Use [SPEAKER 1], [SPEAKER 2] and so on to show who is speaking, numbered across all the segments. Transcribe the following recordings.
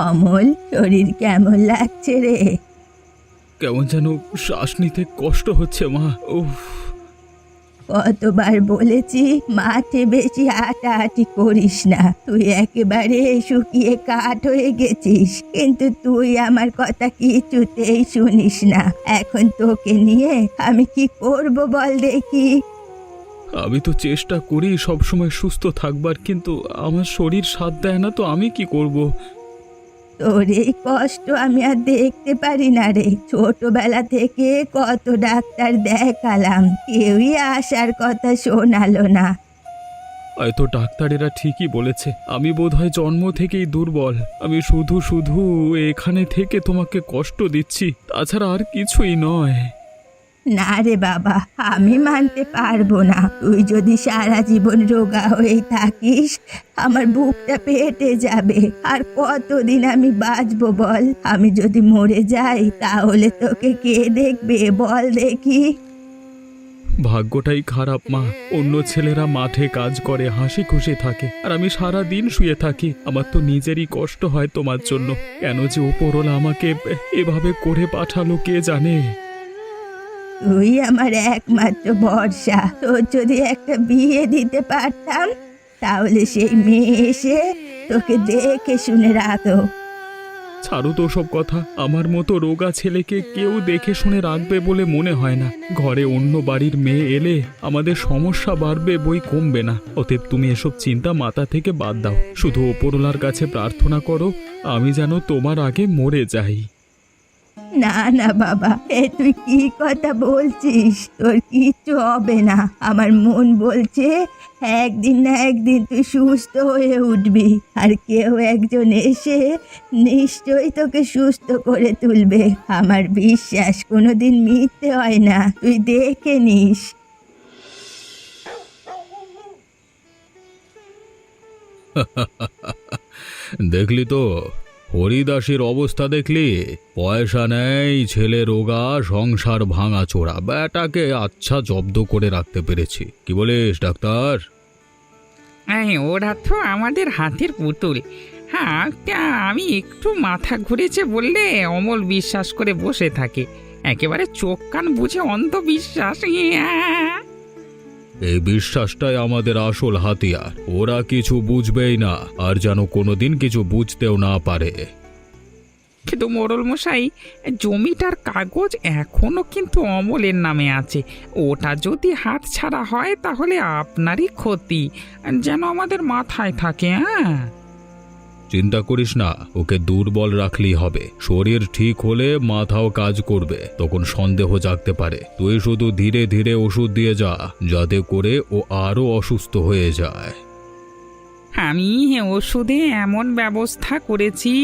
[SPEAKER 1] অমল, শরীর কেমন লাগছে রে?
[SPEAKER 2] কেমন যেন শ্বাস নিতে কষ্ট হচ্ছে মা। উফ।
[SPEAKER 1] কতবার বলেছি মাঠে বেশি হাঁটাহাঁটি করিস না, তুই একেবারে শুকিয়ে কাঠ হয়ে গেছিস, কিন্তু তুই আমার কথা কিছুতেই শুনিস না। এখন তোকে নিয়ে আমি কি করব বল দেখি?
[SPEAKER 2] আমি তো চেষ্টা করি সবসময় সুস্থ থাকবার, কিন্তু আমার শরীর সাথ দেয় না, তো আমি কি করব?
[SPEAKER 1] তোর এই কষ্ট আমি আর দেখতে পারি না রে। ছোটবেলা থেকে কত ডাক্তার দেখালাম, কেউই আসার কথা শোনালো না।
[SPEAKER 2] হয়তো ডাক্তারেরা ঠিকই বলেছে, আমি বোধহয় জন্ম থেকেই দুর্বল। আমি শুধু শুধু এখানে থেকে তোমাকে কষ্ট দিচ্ছি, তাছাড়া আর কিছুই নয়।
[SPEAKER 1] না রে বাবা, আমি মানতে পারবো না। তুই যদি সারা জীবন রোগা হয়েই থাকিস, আমার বুকটা ফেটে যাবে। আর কতদিন আমি বাঁচবো বল? আমি যদি মরে যাই তাহলে তোকে কে দেখবে বল দেখি?
[SPEAKER 2] ভাগ্যটাই খারাপ মা। অন্য ছেলেরা মাঠে কাজ করে হাসি খুশি থাকে, আর আমি সারা দিন শুয়ে থাকি। আমার তো নিজেরই কষ্ট হয় তোমার জন্য। কেন যে উপরওয়ালা আমাকে এভাবে করে পাঠালো কে জানে।
[SPEAKER 1] তুই আমার একমাত্র ভরসা। তোর যদি একটা বিয়ে দিতে পারতাম, তাহলে সেই মেয়ে এসে তোকে দেখে শুনে রাখতো।
[SPEAKER 2] ছাড়ো তো সব কথা। আমার মতো রোগা ছেলেকে কেউ দেখে শুনে রাখবে বলে মনে হয় না। ঘরে অন্য বাড়ির মেয়ে এলে আমাদের সমস্যা বাড়বে, বই কমবে না। অতএব তুমি এসব চিন্তা মাথা থেকে বাদ দাও। শুধু ওপরওয়ালার কাছে প্রার্থনা করো আমি যেন তোমার আগে মরে যাই।
[SPEAKER 1] না না বাবা, তুই কি কথা বলছিস? তোর কিচ্ছু হবে না। আমার মন বলছে একদিন না একদিন তুই সুস্থ হয়ে উঠবি, আর কেউ একজন এসে নিশ্চয়ই তোকে সুস্থ করে তুলবে। আমার বিশ্বাস কোনোদিন মিথ্যে হয় না, তুই দেখে নিস।
[SPEAKER 2] দেখলি তো হরিদাসের অবস্থা, দেখলি? পয়সা নেই, ছেলে রোগা, সংসার ভাঙা চোরা, ব্যাটাকে আচ্ছা জব্দ করে রাখতে পেরেছি। কি বলিস ডাক্তার?
[SPEAKER 3] ওরা তো আমাদের হাতের পুতুল। হ্যাঁ, আমি একটু মাথা ঘুরেছে বললে অমল বিশ্বাস করে বসে থাকে। একেবারে চোখ কান বুঝে অন্ধবিশ্বাস।
[SPEAKER 2] এই বিশ্বাসটাই আমাদের আসল হাতিয়ার। ওরা কিছু বুঝবেই না, আর যেন কোনোদিন কিছু বুঝতেও না পারে।
[SPEAKER 3] কিন্তু মোড়ল মশাই, জমিটার কাগজ এখনো কিন্তু অমলের নামে আছে। ওটা যদি হাত ছাড়া হয় তাহলে আপনারই ক্ষতি, যেন আমাদের মাথায় থাকে। হ্যাঁ,
[SPEAKER 2] চিন্তা করিস না, ওকে দুর্বল রাখলেই হবে। শরীর ঠিক হলে মাথাও কাজ করবে, তখন সন্দেহ জাগতে পারে। তুই শুধু ধীরে ধীরে ওষুধ দিয়ে যা, যাতে করে ও আরো অসুস্থ হয়ে যায়।
[SPEAKER 3] আমি ওষুধে এমন ব্যবস্থা করেছি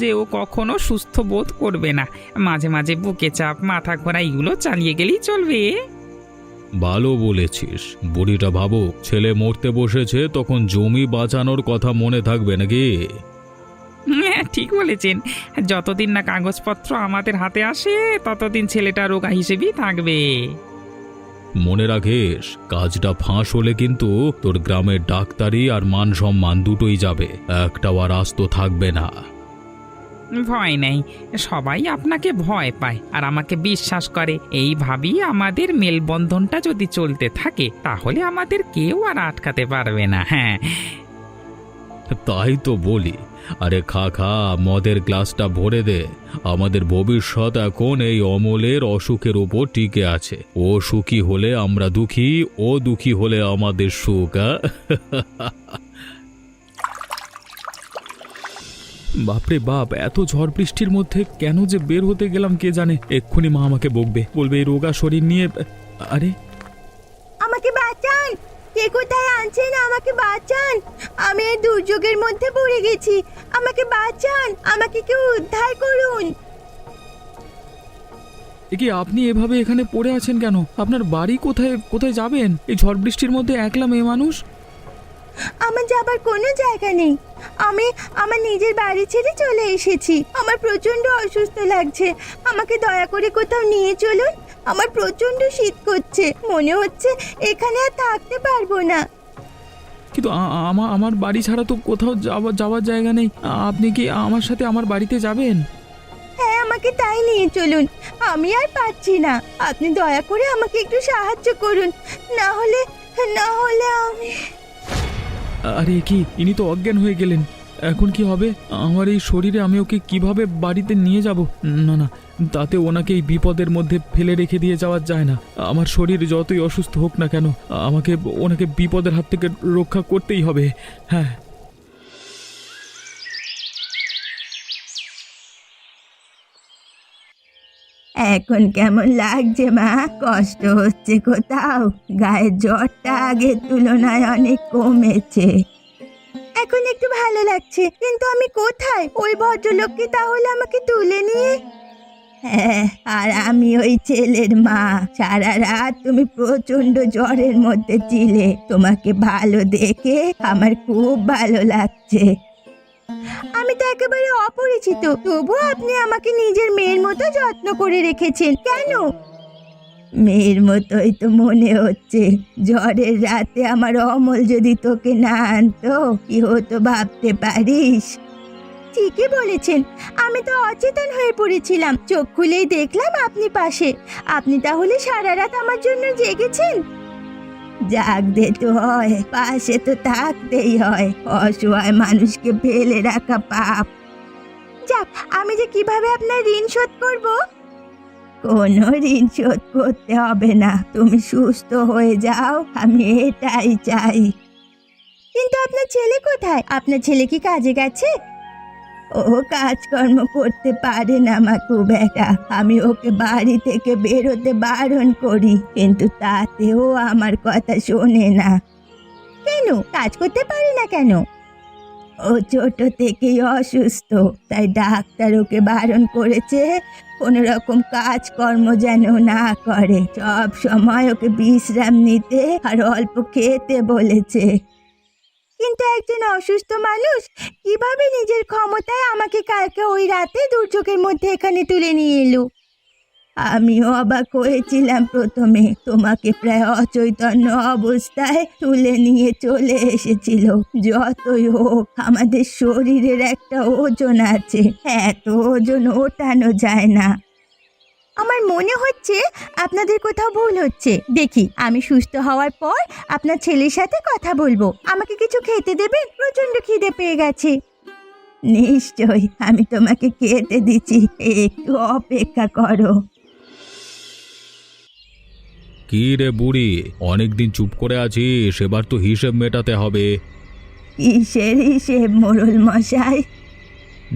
[SPEAKER 3] যে ও কখনো সুস্থ বোধ করবে না। মাঝে মাঝে বুকে চাপ, মাথা ঘোরা এগুলো চালিয়ে গেলেই চলবে।
[SPEAKER 2] ভালো বলেছিস। বুড়িটা ভাবুক, ছেলে মরতে বসেছে, তখন জমি বাঁচানোর কথা মনে থাকবে নাকি?
[SPEAKER 3] হ্যাঁ, ঠিক বলেছেন। যতদিন না কাগজপত্র আমাদের হাতে আসে ততদিন ছেলেটা রোগা হিসেবেই থাকবে।
[SPEAKER 2] মনে রাখিস, কাজটা ফাঁস হলে কিন্তু তোর গ্রামের ডাক্তারি আর মান সম্মান দুটোই যাবে, একটাও আর আস্ত থাকবে না।
[SPEAKER 3] ভয় নেই, সবাই আপনাকে ভয় পায় আর আমাকে বিশ্বাস করে। এইভাবেই আমাদের মেলবন্ধনটা যদি চলতে থাকে তাহলে আমাদের কেউ আর আটকাতে পারবে না। হ্যাঁ,
[SPEAKER 2] তাই তো বলি। আরে খা খা, মদের গ্লাসটা ভরে দে। আমাদের ভবিষ্যৎ এখন এই অমলের অসুখের উপর টিকে আছে। ও সুখী হলে আমরা দুঃখী, ও দুঃখী হলে আমাদের সুখ। বাপরে বাপ, এত ঝড় বৃষ্টির মধ্যে কেন যে বের হতে গেলাম কে জানে। এক্ষুনি মা আমাকে বলবে এই রোগা শরীর নিয়ে। আরে
[SPEAKER 1] আমাকে বাঁচান! কে কোথায় আছেন? আমাকে বাঁচান! আমি এই দুর্যোগের মধ্যে পড়ে গেছি। আমাকে বাঁচান! আমাকে কেউ উদ্ধার করুন!
[SPEAKER 2] এ কি, আপনি এভাবে এখানে পড়ে আছেন কেন? আপনার বাড়ি কোথায়? কোথায় যাবেন এই ঝড় বৃষ্টির মধ্যে একলা মেয়ে মানুষ?
[SPEAKER 1] আমার যাবার কোনো জায়গা নেই। আমি আমার নিজের বাড়ি ছেড়ে চলে এসেছি। আমার প্রচন্ড অসুস্থ লাগছে। আমাকে দয়া করে কোথাও নিয়ে চলুন। আমার প্রচন্ড শীত করছে, মনে হচ্ছে এখানে আর থাকতে পারবো না।
[SPEAKER 2] কিন্তু আমার বাড়ি ছাড়া তো কোথাও যাওয়ার জায়গা নেই। আপনি কি আমার সাথে আমার বাড়িতে যাবেন?
[SPEAKER 1] হ্যাঁ, আমাকে তাই নিয়ে চলুন। আমি আর পারছি না, আপনি দয়া করে আমাকে একটু সাহায্য করুন, না হলে আমি।
[SPEAKER 2] আরে কি, ইনি তো অজ্ঞান হয়ে গেলেন। এখন কি হবে আমার এই শরীরে? আমি ওকে কিভাবে বাড়িতে নিয়ে যাব? না না, তাতে ওনাকে এই বিপদের মধ্যে ফেলে রেখে দিয়ে যাওয়া যায় না। আমার শরীর যতই অসুস্থ হোক না কেন, আমাকে ওনাকে বিপদের হাত থেকে রক্ষা করতেই হবে। হ্যাঁ।
[SPEAKER 1] এখন কেমন লাগছে মা? কষ্ট হচ্ছে কোথাও? গায়ের জ্বরটা আগের তুলনায় অনেক কমেছে। এখন একটু ভালো লাগছে, কিন্তু আমি কোথায়? ওই ভদ্রলোক কি তাহলে আমাকে তুলে নিয়ে? হ্যাঁ, আর আমি ওই ছেলের মা। সারা রাত তুমি প্রচন্ড জ্বরের মধ্যে ছিলে, তোমাকে ভালো দেখে আমার খুব ভালো লাগছে। আমি তো একেবারে অপরিচিত, তবু আপনি আমাকে নিজের মেয়ের মতো যত্ন করে রেখেছেন। কেন? মেয়ের মতোই তো মনে হচ্ছে। ঝড়ের রাতে আমার অমল যদি তোকে না আনতো, কি হতো ভাবতে পারিস? ঠিকই বলেছেন, আমি তো অচেতন হয়ে পড়েছিলাম। চোখ খুলেই দেখলাম আপনি পাশে। আপনি তাহলে সারা রাত আমার জন্য জেগেছেন? জাগতে তো হয়, পাশে তো থাকতেই হয়। অসহায় মানুষকে ফেলে রাখা পাপ। যাক, আমি যে কিভাবে আপনার ঋণ শোধ করব? কোনো ঋণ শোধ করতে হবে না, তুমি সুস্থ হয়ে যাও, আমি এটাই চাই। কিন্তু আপনার ছেলে কোথায়? আপনার ছেলে কি কাজে গেছে? ও কাজকর্ম করতে পারে না মা, খুব একটা। আমি ওকে বাড়ি থেকে বেরোতে বারণ করি, কিন্তু তাতেও আমার কথা শোনে না। কেন কাজ করতে পারে না কেন? ও ছোট থেকেই অসুস্থ, তাই ডাক্তার ওকে বারণ করেছে কোনো রকম কাজকর্ম যেন না করে। সব সময় ওকে বিশ্রাম নিতে আর অল্প খেতে বলেছে। কিন্তু একজন অসুস্থ মানুষ কিভাবে নিজের ক্ষমতায় আমাকে কালকে ওই রাতে দুর্যোগের মধ্যে এখানে তুলে নিয়ে এলো? আমিও অবাক হয়েছিলাম প্রথমে। তোমাকে প্রায় অচৈতন্য অবস্থায় তুলে নিয়ে চলে এসেছিল। যতই হোক, আমাদের শরীরের একটা ওজন আছে, এত ওজন ওঠানো যায় না। আমার মনে হচ্ছে আপনাদের কোথাও ভুল হচ্ছে। দেখি, আমি সুস্থ হওয়ার পর আপনার ছেলের সাথে কথা বলবো। আমাকে কিছু খেতে দেবেন? প্রচন্ড খিদে পেয়ে গেছে। নিশ্চয়ই, আমি তোমাকে খেতে দিচ্ছি, একটু অপেক্ষা করো।
[SPEAKER 2] কি রে বুড়ি, অনেকদিন চুপ করে আছিস, এবার তো হিসেব মেটাতে হবে।
[SPEAKER 1] কিসের হিসেব মোড়ল মশাই?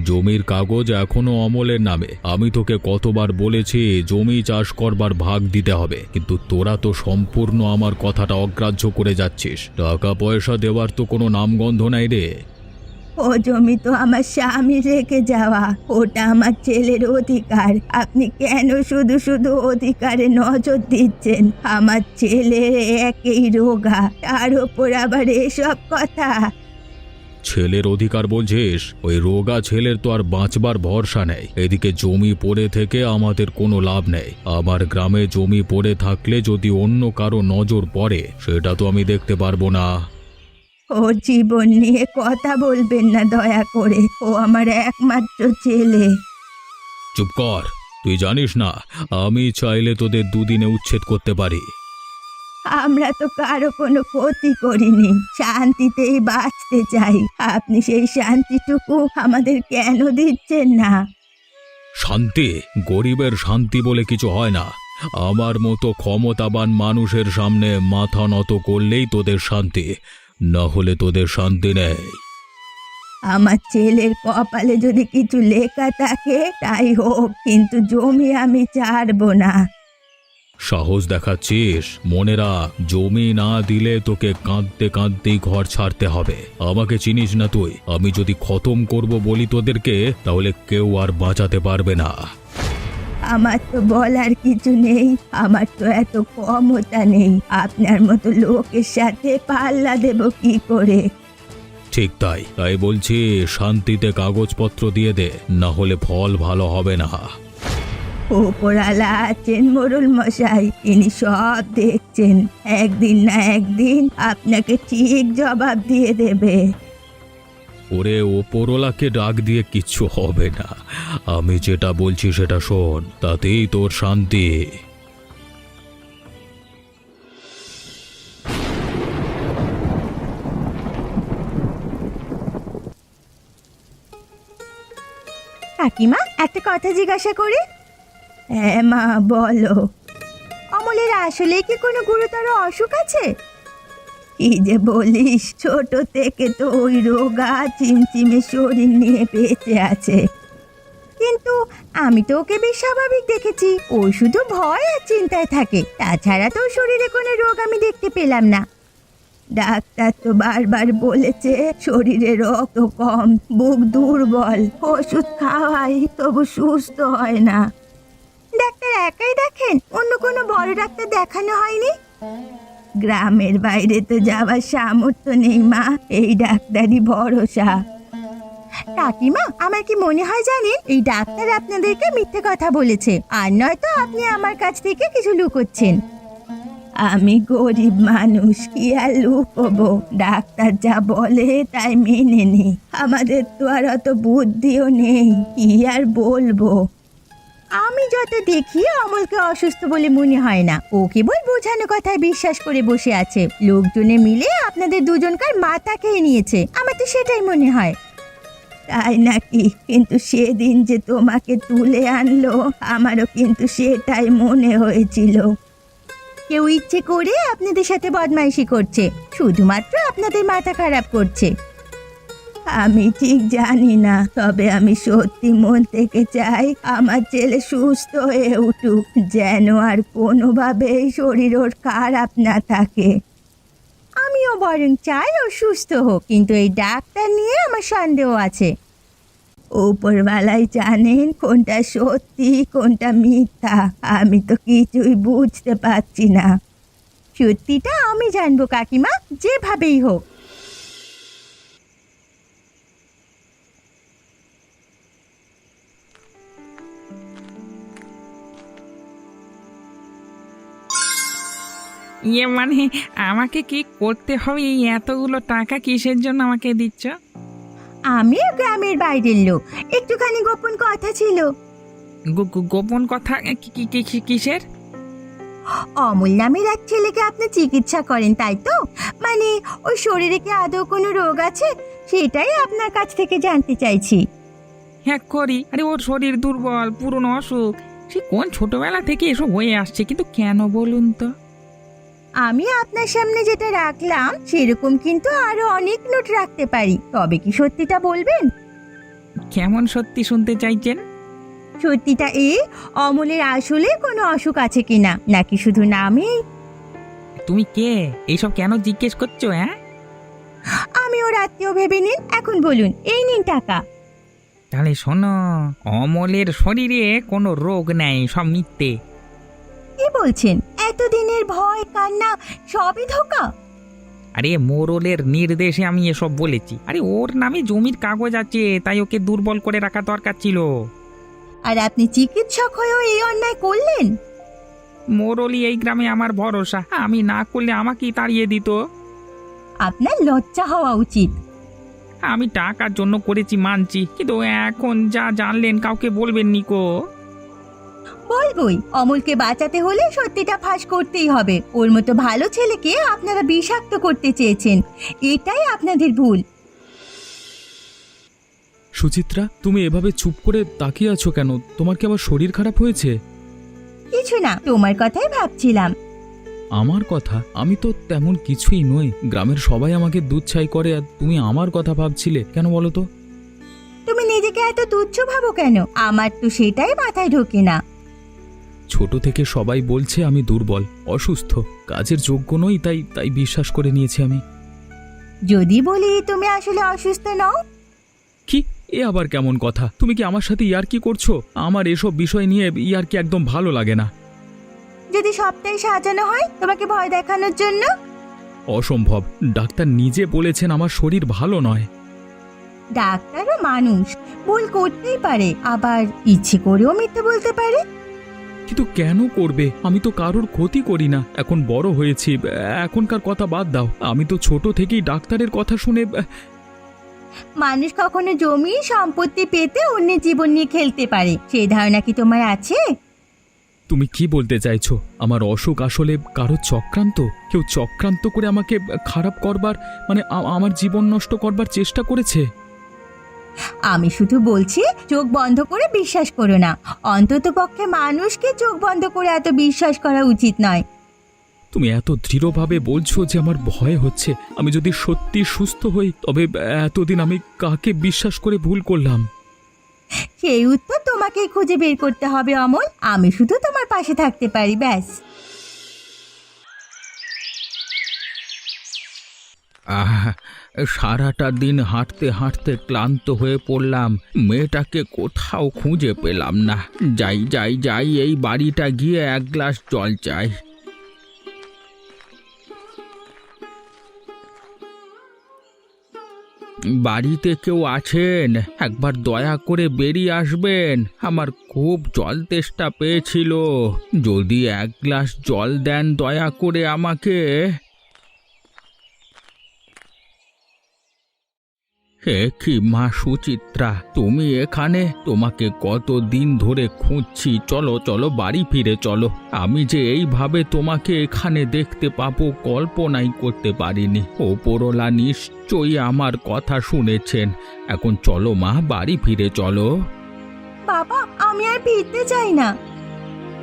[SPEAKER 2] জমির কাগজ এখনো অমলের নামে। আমি তোকে কতবার বলেছি জমি চাষ করবার ভাগ দিতে হবে, কিন্তু তোরা তো সম্পূর্ণ আমার কথাটা অগ্রাহ্য করে যাচ্ছিস। টাকা পয়সা দেওয়ার তো কোনো নামগন্ধ নাই রে।
[SPEAKER 1] ও জমি তো আমার স্বামী রেখে যাওয়া, ওটা আমার ছেলের অধিকার। আপনি কেন শুধু শুধু অধিকারে নজর দিচ্ছেন? আমার ছেলে একেই রোগা, তার ওপর আবার এসব কথা।
[SPEAKER 2] ছেলের অধিকার বলছিস? ওই রোগা ছেলের তো আর বাঁচবার ভরসা নেই। এদিকে জমি পড়ে থেকে আমাদের কোনো লাভ নেই। আমার গ্রামে জমি পড়ে থাকলে যদি অন্য কারো নজর পড়ে, সেটা তো আমি দেখতে পারবো না।
[SPEAKER 1] ওর জীবন নিয়ে কথা বলবেন না দয়া করে, ও আমার একমাত্র ছেলে।
[SPEAKER 2] চুপ কর, তুই জানিস না আমি চাইলে তোদের দুদিনে উচ্ছেদ করতে পারি।
[SPEAKER 1] আমরা তো কারো কোনো ক্ষতি করিনি, শান্তিতেই বাঁচতে চাই। আপনি সেই শান্তিটুকু আমাদের কেন দিচ্ছেন না?
[SPEAKER 2] শান্তি? গরিবের শান্তি বলে কিছু হয় না। আমার মতো ক্ষমতাবান মানুষের সামনে মাথা নত করলেই তোদের শান্তি, না হলে তোদের শান্তি নেই।
[SPEAKER 1] আমার ছেলের কপালে যদি কিছু লেখা থাকে তাই হোক, কিন্তু জমি আমি ছাড়বো না।
[SPEAKER 2] সাহস দেখাচ্ছিস? মনে রাখ, জমি না দিলে তোকে কাঁদতে কাঁদতেই ঘর ছাড়তে হবে। আমাকে চিনিস না তুই? আমি যদি খতম করব বলি তোদেরকে, তাহলে কেউ আর বাঁচাতে পারবে না।
[SPEAKER 1] আমার তো বলার কিছু নেই, আমার তো এত ক্ষমতা নেই। আপনার মতো লোকের সাথে পাল্লা দেব কি করে?
[SPEAKER 2] ঠিক তাই, তাই বলছি শান্তিতে কাগজপত্র দিয়ে দে, না হলে ফল ভালো হবে না।
[SPEAKER 1] ওপরালা আছেন মোড়ল মশাই, তিনি সব দেখছেন। একদিন না একদিন আপনাকে ঠিক জবাব দিয়ে দেবে।
[SPEAKER 2] ওরে ওপরওয়ালাকে ডাক দিয়ে কিচ্ছু হবে না, আমি যেটা বলছি সেটা শোন, তাতেই তোর শান্তি।
[SPEAKER 1] কাকিমা, একটা কথা জিজ্ঞাসা করি? হ্যাঁ মা, বলো। অমলের আসলে কি কোনো গুরুতর অসুখ আছে? কি যে বলিস, ছোট থেকে তো ওই রোগা চিমচিমে শরীর নিয়ে বেঁচে আছে। কিন্তু আমি তো ওকে বেশ স্বাভাবিক দেখেছি। ও শুধু ভয় আর চিন্তায় থাকে, তাছাড়া তো ওর শরীরে কোনো রোগ আমি দেখতে পেলাম না। ডাক্তার তো বারবার বলেছে শরীরে রক্ত কম, বুক দুর্বল, ওষুধ খাওয়াই তবু সুস্থ হয় না। ডাক্তার একাই দেখেন? অন্য কোনো বড় ডাক্তার দেখানো হয়নি? গ্রামের বাইরে তো যাওয়ার সামর্থ্য নেই মা, এই ডাক্তারই ভরসা। কাকিমা, আমার কি মনে হয় জানেন, এই ডাক্তার আপনাদেরকে মিথ্যে কথা বলেছে, আর নয়তো আপনি আমার কাছ থেকে কিছু লুকোচ্ছেন। আমি গরিব মানুষ, কি আর লুকোবো? ডাক্তার যা বলে তাই মেনে নি। আমাদের তো আর অত বুদ্ধিও নেই, কি আর বলবো। আমি যত দেখি অমলকে অসুস্থ বলে মনে হয় না, ও কেবল বোঝানো কথায় বিশ্বাস করে বসে আছে। লোকজনে মিলে আপনাদের দুজনকার মাথা খেয়ে নিয়েছে, আমার তো সেটাই মনে হয়। তাই নাকি? কিন্তু সেদিন যে তোমাকে তুলে আনলো, আমারও কিন্তু সেটাই মনে হয়েছিল। কেউ ইচ্ছে করে আপনাদের সাথে বদমাইশি করছে, শুধুমাত্র আপনাদের মাথা খারাপ করছে। আমি ঠিক জানি না, তবে আমি সত্যি মন থেকে চাই আমার ছেলে সুস্থ হয়ে উঠুক, যেন আর কোনোভাবেই শরীর ওর খারাপ না থাকে। আমিও বরং চাই ও সুস্থ হোক, কিন্তু এই ডাক্তার নিয়ে আমার সন্দেহ আছে। উপরওয়ালাই জানেন কোনটা সত্যি কোনটা মিথ্যা, আমি তো কিছুই বুঝতে পারছি না। সত্যিটা আমি জানবো কাকিমা, যেভাবেই হোক।
[SPEAKER 3] মানে আমাকে কি করতে হবে? এই এতগুলো টাকা কিসের জন্য আমাকে দিচ্ছ?
[SPEAKER 1] আমিও গ্রামের বাইরের লোক, একটুখানি গোপন কথা ছিল।
[SPEAKER 3] গোপন কথা? কিসের?
[SPEAKER 1] অমল নামের এক ছেলেকে আপনি চিকিৎসা করেন, তাই তো? মানে ওর শরীরে কি আদৌ কোনো রোগ আছে, সেটাই আপনার কাছ থেকে জানতে চাইছি।
[SPEAKER 3] হ্যাঁ করি। আরে ওর শরীর দুর্বল, পুরনো অসুখ, সে কোন ছোটবেলা থেকে এসব হয়ে আসছে। কিন্তু কেন বলুন তো?
[SPEAKER 1] আমি আপনার সামনে যেটা রাখলাম সেরকম কিন্তু আরো অনেক নোট রাখতে পারি, তবে কি সত্যিটা বলবেন?
[SPEAKER 3] কেমন সত্যি শুনতে চাইছেন?
[SPEAKER 1] সত্যিটা এই, অমলের আসলে কোনো অসুখ আছে কিনা, নাকি শুধু নামেই?
[SPEAKER 3] তুমি কে? এইসব কেন জিজ্ঞেস করছো? হ্যাঁ,
[SPEAKER 1] আমি ওর আত্মীয় ভেবে নিন। এখন বলুন, এই নিন টাকা।
[SPEAKER 3] তাহলে শোনো, অমলের শরীরে কোনো রোগ নেই, সব মিথ্যে।
[SPEAKER 1] কি বলছেন? এতদিনের ভয় কান্না সবই ধোঁকা?
[SPEAKER 3] আরে মোড়লের নির্দেশে আমি এসব বলেছি। আরে ওর নামে জমির কাগজ আছে, তাই ওকে দুর্বল করে রাখা দরকার ছিল।
[SPEAKER 1] আর আপনি চিকিৎসক হয়েও এই অন্যায় করলেন?
[SPEAKER 3] মোড়লই এই গ্রামে আমার ভরসা, আমি না করলে আমাকেই তাড়িয়ে দিত।
[SPEAKER 1] আপনার লজ্জা হওয়া উচিত।
[SPEAKER 3] আমি টাকার জন্য করেছি মানছি, কিন্তু এখন যা জানলেন কাউকে বলবেন নিকো।
[SPEAKER 1] বলবই, অমলকে বাঁচাতে হলে সত্যিটা ফাঁস করতেই হবে। ওর মতো ভালো ছেলেকে আপনারা বিষাক্ত করতে চেয়েছেন, এটাই আপনাদের ভুল।
[SPEAKER 2] সুচিত্রা, তুমি এভাবে চুপ করে তাকিয়ে আছো কেন? তোমার কি আবার শরীর খারাপ হয়েছে?
[SPEAKER 1] কিছু না, তোমার কথাই ভাবছিলাম।
[SPEAKER 2] আমার কথা? আমি তো তেমন কিছুই নই। গ্রামের সবাই আমাকে দুধ ছাই করে, আর তুমি আমার কথা ভাবছিলে কেন বলো তো?
[SPEAKER 1] তুমি নিজেকে এত তুচ্ছ ভাবো কেন? আমার তো সেটাই মাথায় ঢোকে না।
[SPEAKER 2] ছোট থেকে সবাই বলছে আমি দুর্বল, অসুস্থ, কাজের যোগ্য নই, তাই তাই বিশ্বাস করে নিয়েছি আমি।
[SPEAKER 1] যদি বলি তুমি আসলে অসুস্থ নও?
[SPEAKER 2] কি এ আবার কেমন কথা? তুমি কি আমার সাথে ইয়ার্কি করছো? আমার এসব বিষয় নিয়ে ইয়ার্কি একদম ভালো লাগে না।
[SPEAKER 1] যদি সবটাই সাজানো হয় তোমাকে ভয় দেখানোর জন্য?
[SPEAKER 2] অসম্ভব, ডাক্তার নিজে বলেছেন আমার শরীর ভালো নয়।
[SPEAKER 1] ডাক্তারও মানুষ, ভুল করতেই পারে, আবার ইচ্ছে করেও মিথ্যে বলতে পারে।
[SPEAKER 2] কিন্তু কেন করবে? আমি তো কারোর ক্ষতি করি না। এখন বড় হয়েছি, এখনকার কথা বাদ দাও। আমি তো ছোট থেকেই ডাক্তারের কথা শুনে
[SPEAKER 1] মানুষ কখনো জমি সম্পত্তি পেতে অন্যের জীবন নিয়ে খেলতে পারে, সেই ধারণা কি তোমার আছে?
[SPEAKER 2] তুমি কি বলতে চাইছো? আমার অসুখ আসলে কারো চক্রান্ত? কেউ চক্রান্ত করে আমাকে খারাপ করবার, মানে আমার জীবন নষ্ট করবার চেষ্টা করেছে?
[SPEAKER 1] আমি শুধু বলছি চোখ বন্ধ করে বিশ্বাস করো না। অন্তত পক্ষে মানুষকে চোখ বন্ধ করে এত বিশ্বাস করা উচিত নয়।
[SPEAKER 2] তুমি এত দৃঢ়ভাবে বলছো যে আমার ভয় হচ্ছে। আমি যদি সত্যি সুস্থ হই তবে এতদিন আমি কাকে বিশ্বাস করে ভুল করলাম?
[SPEAKER 1] সেই উত্তর তোমাকেই খুঁজে বের করতে হবে অমল। আমি শুধু তোমার পাশে থাকতে পারি, ব্যাস।
[SPEAKER 3] সারাটা দিন হাঁটতে হাঁটতে ক্লান্ত হয়ে পড়লাম। মেয়েটাকে কোথাও খুঁজে পেলাম না। যাই যাই যাই, এই বাড়িটা গিয়ে এক গ্লাস জল চাই। বাড়িতে কেউ আছেন? একবার দয়া করে বেরিয়ে আসবেন। আমার খুব জল তেষ্টা পেয়েছিল। যদি এক গ্লাস জল দেন দয়া করে আমাকে। হে কি মা সুচিত্রা, তুমি এখানে? তোমাকে কতদিন ধরে খুঁজছি। চলো চলো, বাড়ি ফিরে চলো। আমি যে এইভাবে তোমাকে এখানে দেখতে পাবো কল্পনাই করতে পারিনি। ওপরওয়ালা নিশ্চয়ই আমার কথা শুনেছেন। এখন চলো মা, বাড়ি ফিরে চলো।
[SPEAKER 1] বাবা, আমি আর ফিরতে চাই না।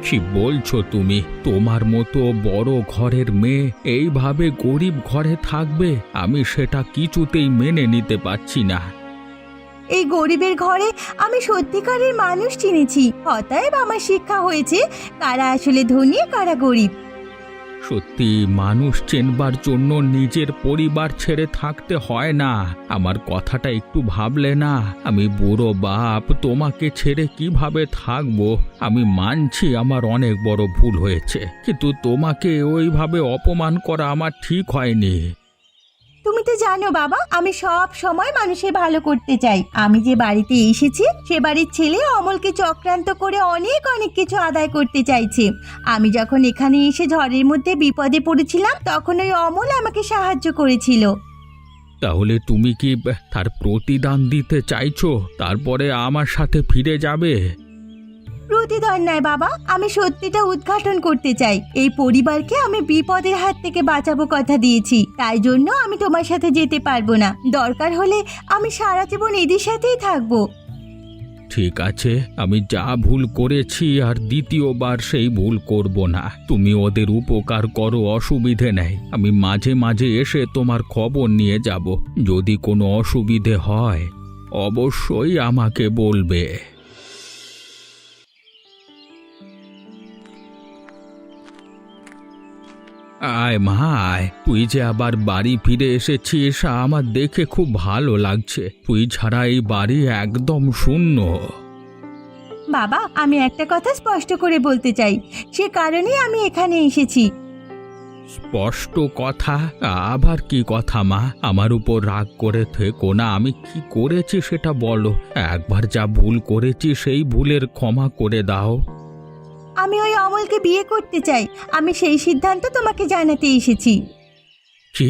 [SPEAKER 3] কি বলছো তুমি? তোমার মতো বড় ঘরের মেয়ে এইভাবে গরিব ঘরে থাকবে? আমি সেটা কিছুতেই মেনে নিতে পারছি না।
[SPEAKER 1] এই গরিবের ঘরে আমি সত্যিকারের মানুষ চিনেছি। অতএব আমার শিক্ষা হয়েছে কারা আসলে ধনী, কারা গরিব।
[SPEAKER 3] সত্যি, মানুষ চেনবার জন্য নিজের পরিবার ছেড়ে থাকতে হয় না। আমার কথাটা একটু ভাবলে না? আমি বুড়ো বাপ, তোমাকে ছেড়ে কিভাবে থাকবো? আমি মানছি আমার অনেক বড় ভুল হয়েছে, কিন্তু তোমাকে ওইভাবে অপমান করা আমার ঠিক হয়নি।
[SPEAKER 1] তুমি তো জানো বাবা, আমি সব সময় মানুষের ভালো করতে চাই। আমি যে বাড়িতে এসেছি সে বাড়ির ছেলে অমলকে চক্রান্ত করে অনেক অনেক কিছু আদায় করতে চাইছে। আমি যখন এখানে এসে ঝড়ের মধ্যে বিপদে পড়েছিলাম তখন ওই অমল আমাকে সাহায্য করেছিল।
[SPEAKER 3] তাহলে তুমি কি তার প্রতিদান দিতে চাইছো? তারপরে আমার সাথে ফিরে যাবে?
[SPEAKER 1] প্রতিদান নয় বাবা, আমি সত্যিটা উদ্ঘাটন করতে চাই। এই পরিবারকে আমি বিপদের হাত থেকে বাঁচাবো কথা দিয়েছি, তাই জন্য আমি তোমার সাথে যেতে পারবো না। দরকার হলে আমি সারা জীবন এদের সাথেই থাকবো।
[SPEAKER 3] ঠিক আছে, আমি যা ভুল করেছি আর দ্বিতীয়বার সেই ভুল করব না। তুমি ওদের উপকার করো, অসুবিধে নেই। আমি মাঝে মাঝে এসে তোমার খবর নিয়ে যাব। যদি কোনো অসুবিধে হয় অবশ্যই আমাকে বলবে। আয় মা আয়, তুই যে আবার বাড়ি ফিরে এসেছিস আমার দেখে খুব ভালো লাগছে। তুই ছাড়া এই বাড়ি একদম শূন্য।
[SPEAKER 1] বাবা, আমি একটা কথা স্পষ্ট করে বলতে চাই, সে কারণেই আমি এখানে এসেছি।
[SPEAKER 3] স্পষ্ট কথা? আবার কি কথা মা? আমার উপর রাগ করে থেকো না। আমি কি করেছি সেটা বলো। একবার যা ভুল করেছি সেই ভুলের ক্ষমা করে দাও।
[SPEAKER 1] আমি ওই অমলকে বিয়ে করতে চাই। আমি সেই সিদ্ধান্ত তোমাকে জানাতে এসেছি।
[SPEAKER 3] কি?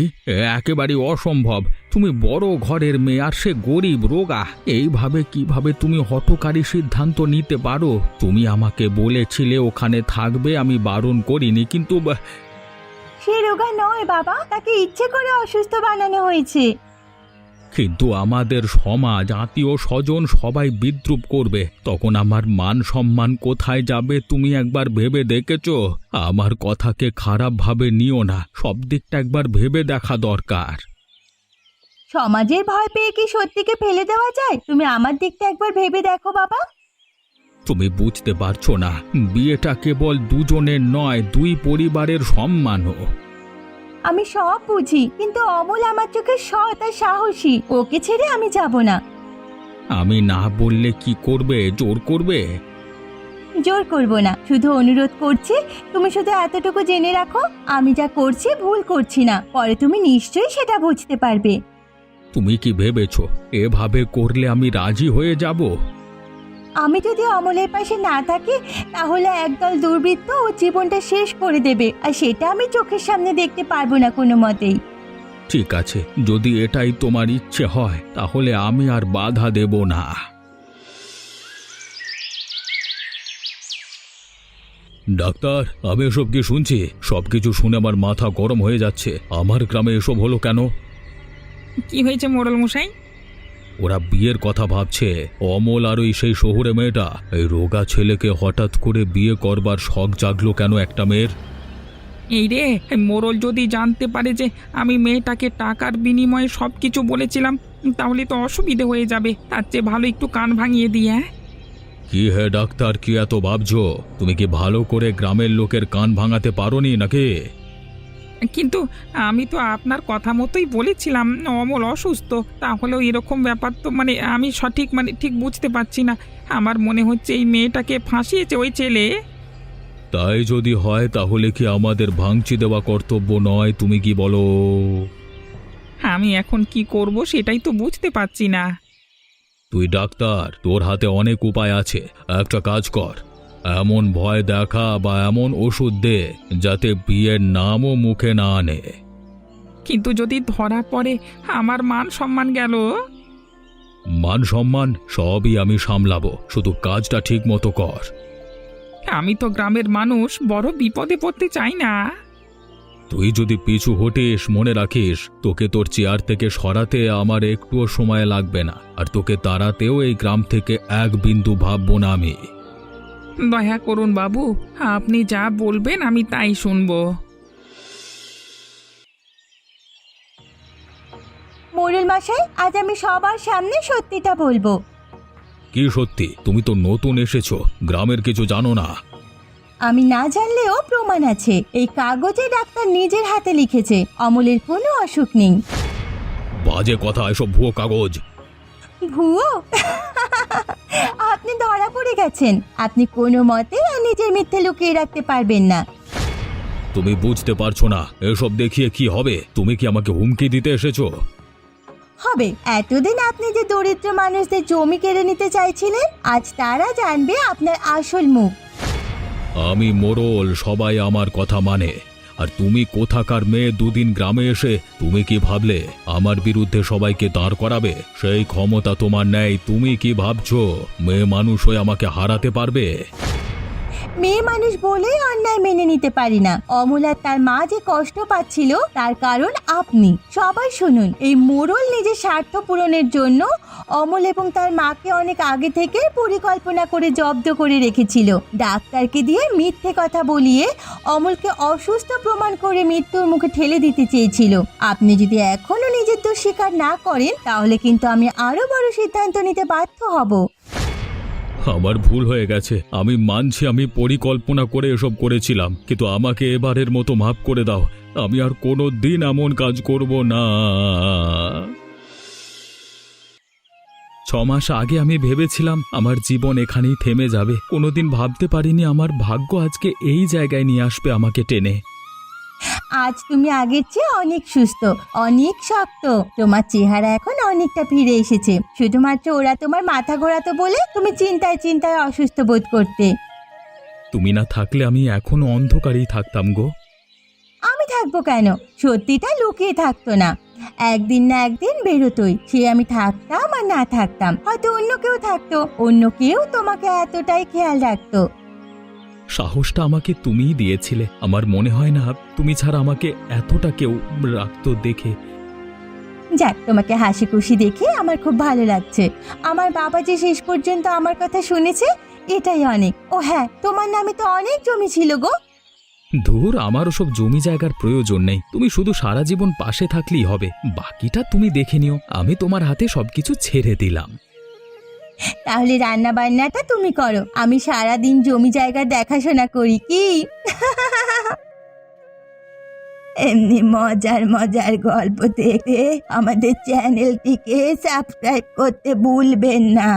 [SPEAKER 3] একেবারে অসম্ভব। তুমি বড় ঘরের মেয়ে আর সে গরিব রোগা। এইভাবে কিভাবে তুমি হঠকারী সিদ্ধান্ত নিতে পারো? তুমি আমাকে বলেছিলে ওখানে থাকবে, আমি বারণ করিনি, কিন্তু
[SPEAKER 1] সে রোগা নয় বাবা, তাকে ইচ্ছে করে অসুস্থ বানানো হয়েছে।
[SPEAKER 3] কিন্তু আমাদের সমাজ, আত্মীয় স্বজন সবাই বিদ্রূপ করবে। তখন আমার মান সম্মান কোথায় যাবে? তুমি একবার ভেবে দেখেছো? আমার কথাকে খারাপভাবে নিও না, সব দিকটা একবার ভেবে দেখা দরকার।
[SPEAKER 1] সমাজের ভয় পেয়ে কি সত্যিকে ফেলে দেওয়া যায়? তুমি আমার দিকটা একবার ভেবে দেখো বাবা।
[SPEAKER 3] তুমি বুঝতে পারছো না, বিয়েটা কেবল দুজনের নয়, দুই পরিবারের সম্মানও।
[SPEAKER 1] আমি সব বুঝি, কিন্তু অমল আমার চোখে সৎ আর সাহসী। ওকে ছেড়ে আমি যাব না।
[SPEAKER 3] আমি না বললে কি করবে? জোর করবে?
[SPEAKER 1] জোর করব না, শুধু অনুরোধ করছি। তুমি শুধু এতটুকু জেনে রাখো, আমি যা করছি ভুল করছি না। পরে তুমি নিশ্চয়ই সেটা বুঝতে পারবে।
[SPEAKER 3] তুমি কি ভেবেছো এভাবে করলে আমি রাজি হয়ে যাব?
[SPEAKER 1] আমি যদি অমলের পাশে না থাকি তাহলে একদল দুর্বৃত্ত ও জীবনটা শেষ করে দেবে, আর সেটা আমি চোখের সামনে দেখতে পারবো না কোনো মতেই।
[SPEAKER 2] ঠিক আছে, যদি এটাই তোমার ইচ্ছে হয় তাহলে আমি আর বাধা দেব না। ডাক্তার, আমি এসব কি শুনছি? সবকিছু শুনে আমার মাথা গরম হয়ে যাচ্ছে। আমার গ্রামে এসব হলো কেন?
[SPEAKER 3] কি হয়েছে মোড়ল মশাই?
[SPEAKER 2] ওরা বিয়ের কথা ভাবছে। অমল আর ওই সেই শহুরে মেয়েটা, এই রোগা ছেলেকে হঠাৎ করে বিয়ে করবার শখ জাগলো কেন একটা মেয়ের?
[SPEAKER 3] এই রে, মোড়ল যদি জানতে পারে যে আমি মেয়েটাকে টাকার বিনিময়ে সব কিছু বলেছিলাম, তাহলে তো অসুবিধে হয়ে যাবে। তার চেয়ে ভালো একটু কান ভাঙিয়ে দিই। হ্যাঁ,
[SPEAKER 2] কি হে ডাক্তার, কি এত ভাবছো? তুমি কি ভালো করে গ্রামের লোকের কান ভাঙাতে পারোনি নাকি?
[SPEAKER 3] কিন্তু আমি তো আপনার কথা মতোই বলেছিলাম অমল অসুস্থ। তাহলেও এরকম ব্যাপার তো আমি সঠিক ঠিক বুঝতে পারছি না। আমার মনে হচ্ছে এই মেয়েটাকে ফাঁসিয়েছে ওই ছেলে।
[SPEAKER 2] তাই যদি হয় তাহলে কি আমাদের ভাঙচি দেওয়া কর্তব্য নয়? তুমি কি বলো?
[SPEAKER 3] আমি এখন কি করব সেটাই তো বুঝতে পারছি না।
[SPEAKER 2] তুই ডাক্তার, তোর হাতে অনেক উপায় আছে। একটা কাজ কর, এমন ভয় দেখা বা এমন ওষুধ দে যাতে বিয়ের নামও মুখে না আনে।
[SPEAKER 3] কিন্তু যদি ধরা পড়ে আমার মান সম্মান গেল।
[SPEAKER 2] মান সম্মান সবই আমি সামলাবো, শুধু কাজটা ঠিক মতো কর।
[SPEAKER 3] আমি তো গ্রামের মানুষ, বড় বিপদে পড়তে চাই না।
[SPEAKER 2] তুই যদি পিছু হটিস, মনে রাখিস তোকে তোর চেয়ার থেকে সরাতে আমার একটুও সময় লাগবে না, আর তোকে তাড়াতেও এই গ্রাম থেকে এক বিন্দু ভাববো না আমি।
[SPEAKER 3] দয়া করুন বাবু, আপনি যা বলবেন আমি তাই শুনবো।
[SPEAKER 1] মোড়ল মশাই, আজ আমি সবার সামনে সত্যিটা বলবো।
[SPEAKER 2] কি সত্যি? তুমি তো নতুন এসেছো, গ্রামের কিছু জানো না।
[SPEAKER 1] আমি না জানলেও প্রমাণ আছে। এই কাগজে ডাক্তার নিজের হাতে লিখেছে অমলের কোনো অসুখ নেই।
[SPEAKER 2] বাজে কথা, এসব ভুয়ো কাগজ।
[SPEAKER 1] ভুয়ো? আপনি ধরা পড়ে গেছেন। আপনি কোনো মতে আর নিজের মিথ্যে লুকিয়ে রাখতে পারবেন না।
[SPEAKER 2] তুমি বুঝতে পারছো না এসব দেখিয়ে কি হবে? তুমি কি আমাকে হুমকি দিতে এসেছো?
[SPEAKER 1] হবে। এতদিন আপনি যে দরিদ্র মানুষদের জমি কেড়ে নিতে চাইছিলেন, আজ তারা জানবে আপনার আসল মুখ।
[SPEAKER 2] আমি মোড়ল, সবাই আমার কথা মানে। আর তুমি কোথাকার মেয়ে, দুদিন গ্রামে এসে তুমি কি ভাবলে আমার বিরুদ্ধে সবাইকে দাঁড় করাবে? সেই ক্ষমতা তোমার নেই। তুমি কি ভাবছো মেয়ে মানুষ হয়ে আমাকে হারাতে পারবে?
[SPEAKER 1] মেয়ে মানুষ বলেই অন্যায় মেনে নিতে পারি না। অমল আর তার মা যে কষ্ট পাচ্ছিল তার কারণ আপনি। সবাই শুনুন, এই মোড়ল নিজের স্বার্থ পূরণের জন্য অমল এবং তার মাকে অনেক আগে থেকে পরিকল্পনা করে জব্দ করে রেখেছিল। ডাক্তারকে দিয়ে মিথ্যে কথা বলিয়ে অমলকে অসুস্থ প্রমাণ করে মৃত্যুর মুখে ঠেলে দিতে চেয়েছিল। আপনি যদি এখনো নিজের দোষ স্বীকার না করেন তাহলে কিন্তু আমি আরো বড় সিদ্ধান্ত নিতে বাধ্য হব।
[SPEAKER 2] আমার ভুল হয়ে গেছে, আমি মানছি আমি পরিকল্পনা করে এসব করেছিলাম, কিন্তু আমাকে এবারের মতো মাফ করে দাও। আমি আর কোনো দিন এমন কাজ করব না। 6 মাস আগে আমি ভেবেছিলাম আমার জীবন এখানেই থেমে যাবে। কোনোদিন ভাবতে পারিনি আমার ভাগ্য আজকে এই জায়গায় নিয়ে আসবে আমাকে টেনে।
[SPEAKER 1] আজ তুমি আগের চেয়ে অনেক সুস্থ, অনেক শক্ত। তোমার চেহারা এখন অনেকটা ফিরে এসেছে। শুধুমাত্র ওরা তোমার মাথা ঘোরাতো বলে তুমি চিন্তায় চিন্তায় অসুস্থ বোধ করতে।
[SPEAKER 2] তুমি না থাকলে আমি এখনো অন্ধকারেই থাকতাম গো।
[SPEAKER 1] আমি থাকবো কেন? সত্যিটা লুকিয়ে থাকতো না, একদিন না একদিন বেরোতোই। সে আমি থাকতাম আর না থাকতাম, হয়তো অন্য কেউ থাকতো, অন্য কেউ তোমাকে এতটাই খেয়াল রাখতো।
[SPEAKER 2] সাহসটা আমাকে তুমিই দিয়েছিলে। আমার মনে হয় না তুমি ছাড়া আমাকে এতটা কেউ রাখতো দেখে।
[SPEAKER 1] যাক, তোমাকে হাসি খুশি দেখে আমার খুব ভালো লাগছে। আমার বাবা যে শেষ পর্যন্ত আমার কথা শুনেছে, এটাই অনেক। ও হ্যাঁ, তোমার নামে তো অনেক জমি ছিল গো।
[SPEAKER 2] ধুর, আমার ওসব জমি জায়গার প্রয়োজন নেই। তুমি শুধু সারা জীবন পাশে থাকলেই হবে, বাকিটা তুমি দেখে নিও। আমি তোমার হাতে সবকিছু ছেড়ে দিলাম।
[SPEAKER 1] তাহলে রান্না বান্নাটা তুমি করো, আমি সারাদিন জমি জায়গা দেখাশোনা করি, কি? এমনি মজার মজার গল্প দেখতে আমাদের চ্যানেলটিকে সাবস্ক্রাইব করতে ভুলবেন না।